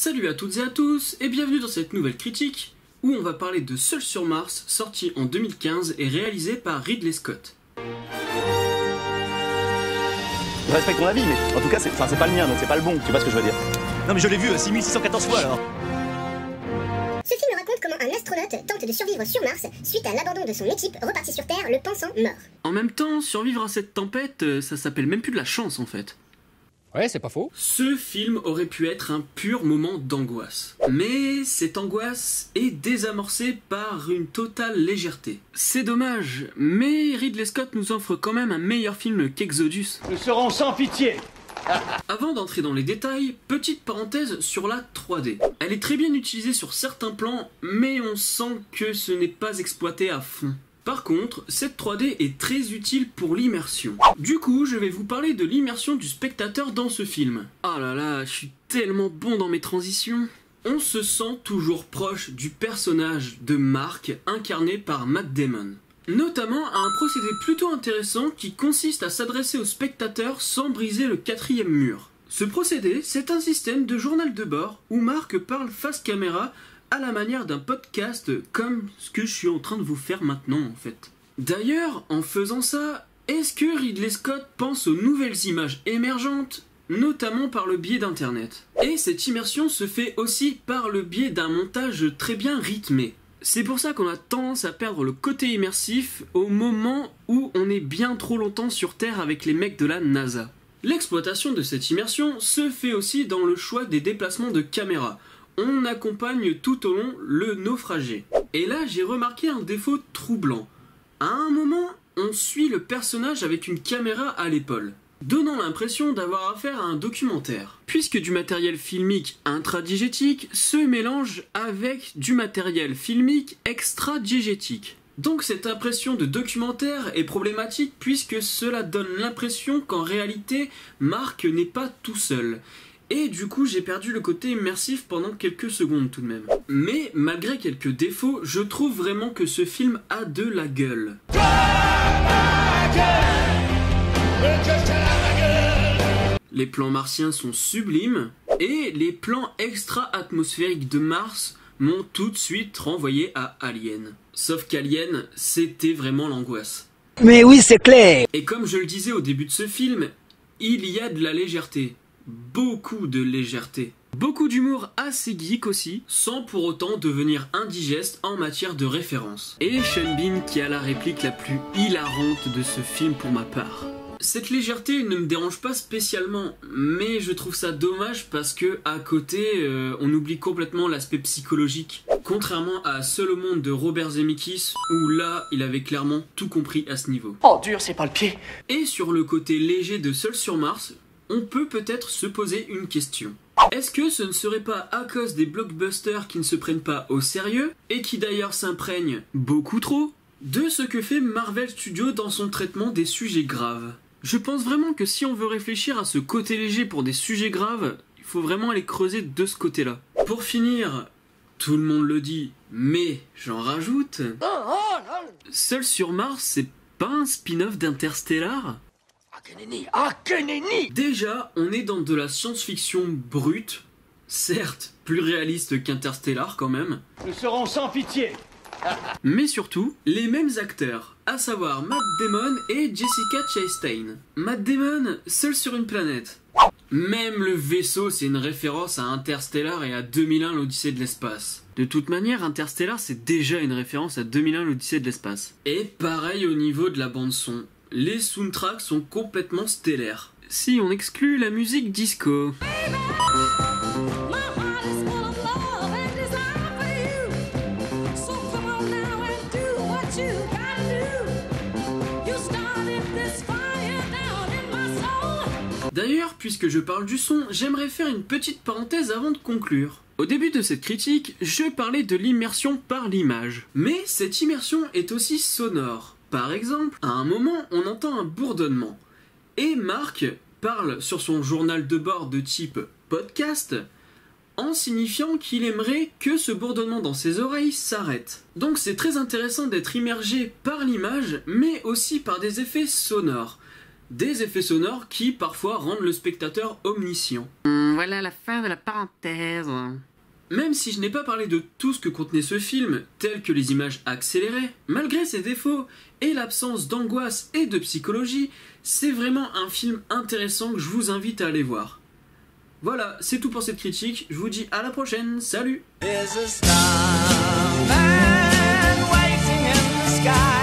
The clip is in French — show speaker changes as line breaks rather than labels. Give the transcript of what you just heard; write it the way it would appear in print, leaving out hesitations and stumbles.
Salut à toutes et à tous, et bienvenue dans cette nouvelle critique, où on va parler de Seul sur Mars, sorti en 2015 et réalisé par Ridley Scott.
Je respecte ton avis, mais en tout cas, c'est pas le mien, donc c'est pas le bon, tu vois ce que je veux dire. Non mais je l'ai vu 6614 fois alors.
Ce film raconte comment un astronaute tente de survivre sur Mars suite à l'abandon de son équipe repartie sur Terre, le pensant mort.
En même temps, survivre à cette tempête, ça s'appelle même plus de la chance en fait.
Ouais, c'est pas faux.
Ce film aurait pu être un pur moment d'angoisse. Mais cette angoisse est désamorcée par une totale légèreté. C'est dommage, mais Ridley Scott nous offre quand même un meilleur film qu'Exodus.
Nous serons sans pitié.
Avant d'entrer dans les détails, petite parenthèse sur la 3D. Elle est très bien utilisée sur certains plans, mais on sent que ce n'est pas exploité à fond. Par contre, cette 3D est très utile pour l'immersion. Du coup, je vais vous parler de l'immersion du spectateur dans ce film. Ah là là, je suis tellement bon dans mes transitions. On se sent toujours proche du personnage de Mark, incarné par Matt Damon. Notamment à un procédé plutôt intéressant qui consiste à s'adresser au spectateur sans briser le quatrième mur. Ce procédé, c'est un système de journal de bord où Mark parle face caméra à la manière d'un podcast comme ce que je suis en train de vous faire maintenant en fait. D'ailleurs, en faisant ça, est-ce que Ridley Scott pense aux nouvelles images émergentes, notamment par le biais d'internet? Et cette immersion se fait aussi par le biais d'un montage très bien rythmé. C'est pour ça qu'on a tendance à perdre le côté immersif au moment où on est bien trop longtemps sur Terre avec les mecs de la NASA. L'exploitation de cette immersion se fait aussi dans le choix des déplacements de caméra. On accompagne tout au long le naufragé. Et là, j'ai remarqué un défaut troublant. À un moment, on suit le personnage avec une caméra à l'épaule, donnant l'impression d'avoir affaire à un documentaire, puisque du matériel filmique intradigétique se mélange avec du matériel filmique extradigétique. Donc cette impression de documentaire est problématique puisque cela donne l'impression qu'en réalité, Mark n'est pas tout seul. Et du coup j'ai perdu le côté immersif pendant quelques secondes tout de même. Mais malgré quelques défauts, je trouve vraiment que ce film a de la gueule. Les plans martiens sont sublimes, et les plans extra-atmosphériques de Mars m'ont tout de suite renvoyé à Alien. Sauf qu'Alien, c'était vraiment l'angoisse.
Mais oui, c'est clair.
Et comme je le disais au début de ce film, il y a de la légèreté. Beaucoup de légèreté. Beaucoup d'humour assez geek aussi, sans pour autant devenir indigeste en matière de référence. Et Sean Bean qui a la réplique la plus hilarante de ce film pour ma part. Cette légèreté ne me dérange pas spécialement, mais je trouve ça dommage parce que à côté, on oublie complètement l'aspect psychologique. Contrairement à Seul au monde de Robert Zemeckis, où là, il avait clairement tout compris à ce niveau.
Oh dur, c'est pas le pied.
Et sur le côté léger de Seul sur Mars, on peut peut-être se poser une question. Est-ce que ce ne serait pas à cause des blockbusters qui ne se prennent pas au sérieux, et qui d'ailleurs s'imprègnent beaucoup trop, de ce que fait Marvel Studios dans son traitement des sujets graves? Je pense vraiment que si on veut réfléchir à ce côté léger pour des sujets graves, il faut vraiment aller creuser de ce côté-là. Pour finir, tout le monde le dit, mais j'en rajoute, Seul sur Mars, c'est pas un spin-off d'Interstellar? Déjà, on est dans de la science-fiction brute, certes plus réaliste qu'Interstellar quand même,
Nous serons sans pitié.
mais surtout, les mêmes acteurs, à savoir Matt Damon et Jessica Chastain. Matt Damon, seul sur une planète. Même le vaisseau, c'est une référence à Interstellar et à 2001 l'Odyssée de l'espace. De toute manière, Interstellar, c'est déjà une référence à 2001 l'Odyssée de l'espace. Et pareil au niveau de la bande-son. Les soundtracks sont complètement stellaires. Si on exclut la musique disco. D'ailleurs, puisque je parle du son, j'aimerais faire une petite parenthèse avant de conclure. Au début de cette critique, je parlais de l'immersion par l'image. Mais cette immersion est aussi sonore. Par exemple, à un moment, on entend un bourdonnement. Et Mark parle sur son journal de bord de type podcast en signifiant qu'il aimerait que ce bourdonnement dans ses oreilles s'arrête. Donc c'est très intéressant d'être immergé par l'image, mais aussi par des effets sonores. Des effets sonores qui parfois rendent le spectateur omniscient. Voilà la fin de la parenthèse. Même si je n'ai pas parlé de tout ce que contenait ce film, tels que les images accélérées, malgré ses défauts et l'absence d'angoisse et de psychologie, c'est vraiment un film intéressant que je vous invite à aller voir. Voilà, c'est tout pour cette critique, je vous dis à la prochaine, salut!
There's a starman waiting in the sky.